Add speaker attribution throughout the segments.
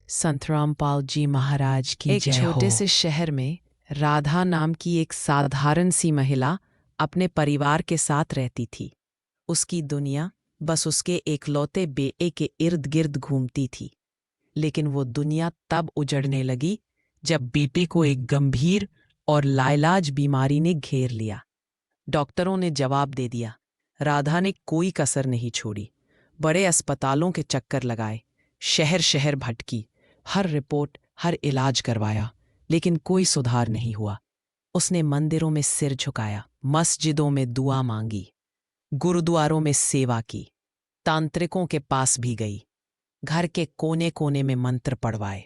Speaker 1: संत रामपाल जी महाराज की
Speaker 2: एक
Speaker 1: जय हो।
Speaker 2: छोटे से शहर में राधा नाम की एक साधारण सी महिला अपने परिवार के साथ रहती थी। उसकी दुनिया बस उसके एकलौते बेटे के इर्द गिर्द घूमती थी। लेकिन वो दुनिया तब उजड़ने लगी जब बेटे को एक गंभीर और लाइलाज बीमारी ने घेर लिया। डॉक्टरों ने जवाब दे दिया। राधा ने कोई कसर नहीं छोड़ी। बड़े अस्पतालों के चक्कर लगाए, शहर शहर भटकी, हर रिपोर्ट, हर इलाज करवाया, लेकिन कोई सुधार नहीं हुआ। उसने मंदिरों में सिर झुकाया, मस्जिदों में दुआ मांगी, गुरुद्वारों में सेवा की, तांत्रिकों के पास भी गई, घर के कोने कोने में मंत्र पढ़वाए,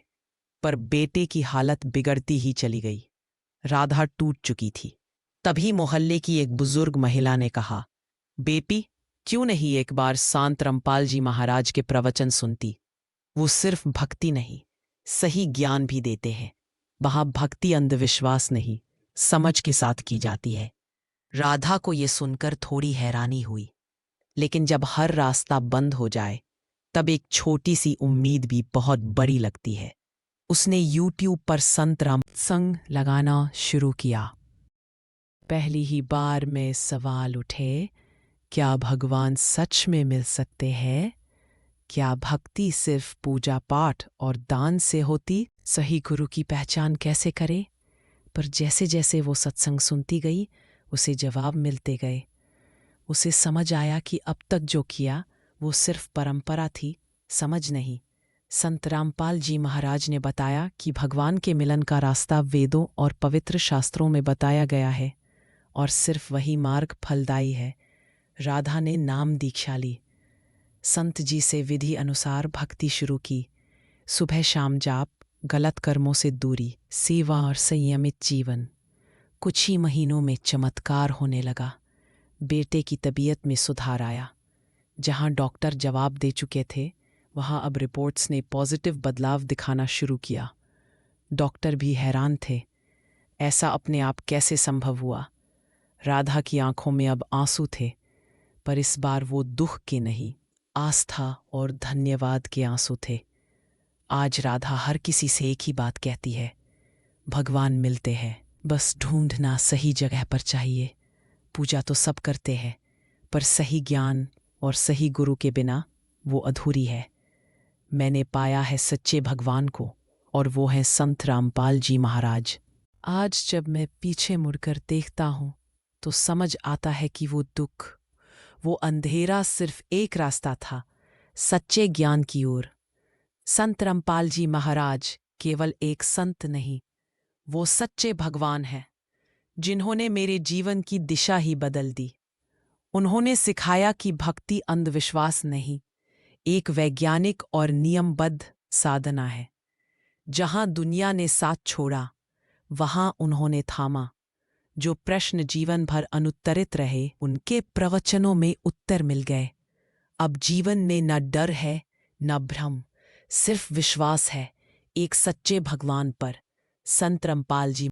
Speaker 2: पर बेटे की हालत बिगड़ती ही चली गई। राधा टूट चुकी थी। तभी मोहल्ले की एक बुजुर्ग महिला ने कहा, बेटी, क्यों नहीं एक बार संत रामपाल जी महाराज के प्रवचन सुनती? वो सिर्फ भक्ति नहीं, सही ज्ञान भी देते हैं। वहां भक्ति अंधविश्वास नहीं, समझ के साथ की जाती है। राधा को ये सुनकर थोड़ी हैरानी हुई, लेकिन जब हर रास्ता बंद हो जाए तब एक छोटी सी उम्मीद भी बहुत बड़ी लगती है। उसने यूट्यूब पर संत राम संग लगाना शुरू किया। पहली ही बार में सवाल उठे, क्या भगवान सच में मिल सकते हैं? क्या भक्ति सिर्फ पूजा पाठ और दान से होती? सही गुरु की पहचान कैसे करे? पर जैसे जैसे वो सत्संग सुनती गई, उसे जवाब मिलते गए। उसे समझ आया कि अब तक जो किया वो सिर्फ परंपरा थी, समझ नहीं। संत रामपाल जी महाराज ने बताया कि भगवान के मिलन का रास्ता वेदों और पवित्र शास्त्रों में बताया गया है, और सिर्फ वही मार्ग फलदायी है। राधा ने नाम दीक्षा ली, संत जी से विधि अनुसार भक्ति शुरू की। सुबह शाम जाप, गलत कर्मों से दूरी, सेवा और संयमित जीवन। कुछ ही महीनों में चमत्कार होने लगा। बेटे की तबीयत में सुधार आया। जहां डॉक्टर जवाब दे चुके थे, वहां अब रिपोर्ट्स ने पॉजिटिव बदलाव दिखाना शुरू किया। डॉक्टर भी हैरान थे, ऐसा अपने आप कैसे संभव हुआ? राधा की आंखों में अब आंसू थे, पर इस बार वो दुख के नहीं, आस्था और धन्यवाद के आंसू थे। आज राधा हर किसी से एक ही बात कहती है, भगवान मिलते हैं, बस ढूंढना सही जगह पर चाहिए। पूजा तो सब करते हैं, पर सही ज्ञान और सही गुरु के बिना वो अधूरी है। मैंने पाया है सच्चे भगवान को, और वो है संत रामपाल जी महाराज। आज जब मैं पीछे मुड़कर देखता हूँ तो समझ आता है कि वो दुख, वो अंधेरा सिर्फ एक रास्ता था, सच्चे ज्ञान की ओर। संत रामपाल जी महाराज केवल एक संत नहीं, वो सच्चे भगवान हैं, जिन्होंने मेरे जीवन की दिशा ही बदल दी। उन्होंने सिखाया कि भक्ति अंधविश्वास नहीं, एक वैज्ञानिक और नियमबद्ध साधना है। जहां दुनिया ने साथ छोड़ा, वहां उन्होंने थामा। जो प्रश्न जीवन भर अनुत्तरित रहे, उनके प्रवचनों में उत्तर मिल गए। अब जीवन में न डर है, न भ्रम, सिर्फ विश्वास है एक सच्चे भगवान पर। संत रामपाल जी